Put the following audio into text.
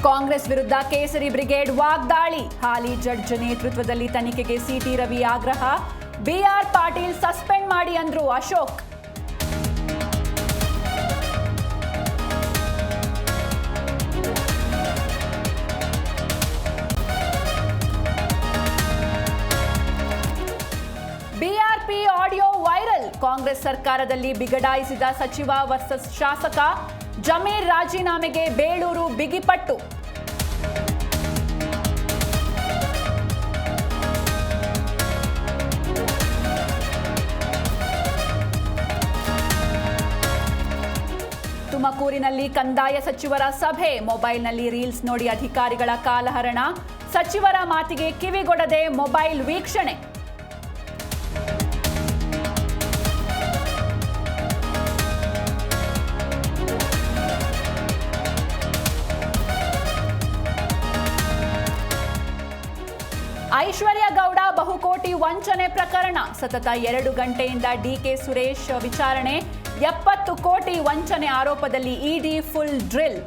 ಕಾಂಗ್ರೆಸ್ ವಿರುದ್ಧ ಕೇಸರಿ ಬ್ರಿಗೇಡ್ ವಾಗ್ದಾಳಿ. ಹಾಲಿ ಜಡ್ಜ್ ನೇತೃತ್ವದಲ್ಲಿ ತನಿಖೆಗೆ ಸಿಟಿ ರವಿ ಆಗ್ರಹ. ಬಿಆರ್ ಪಾಟೀಲ್ ಸಸ್ಪೆಂಡ್ ಮಾಡಿ ಅಂದ್ರು Ashok. BRP audio viral. Congress ಸರ್ಕಾರದಲ್ಲಿ ಬಿಗಡಾಯಿಸಿದ ಸಚಿವ ವರ್ಸಸ್ ಶಾಸಕ. ಜಮೀರ್ ರಾಜೀನಾಮೆಗೆ ಬೇಳೂರು ಬಿಗಿಪಟ್ಟು. ತುಮಕೂರಿನಲ್ಲಿ ಕಂದಾಯ ಸಚಿವರ ಸಭೆ. ಮೊಬೈಲ್ನಲ್ಲಿ ರೀಲ್ಸ್ ನೋಡಿ ಅಧಿಕಾರಿಗಳ ಕಾಲಹರಣ. ಸಚಿವರ ಮಾತಿಗೆ ಕಿವಿಗೊಡದೆ ಮೊಬೈಲ್ ವೀಕ್ಷಣೆ. ಐಶ್ವರ್ಯ ಗೌಡ ಬಹುಕೋಟಿ ವಂಚನೆ ಪ್ರಕರಣ. ಸತತ 2 ಗಂಟೆಯಿಂದ ಡಿಕೆ ಸುರೇಶ್ ವಿಚಾರಣೆ. 70 ಕೋಟಿ ವಂಚನೆ ಆರೋಪದಲ್ಲಿ ಇಡಿ ಫುಲ್ ಡ್ರಿಲ್.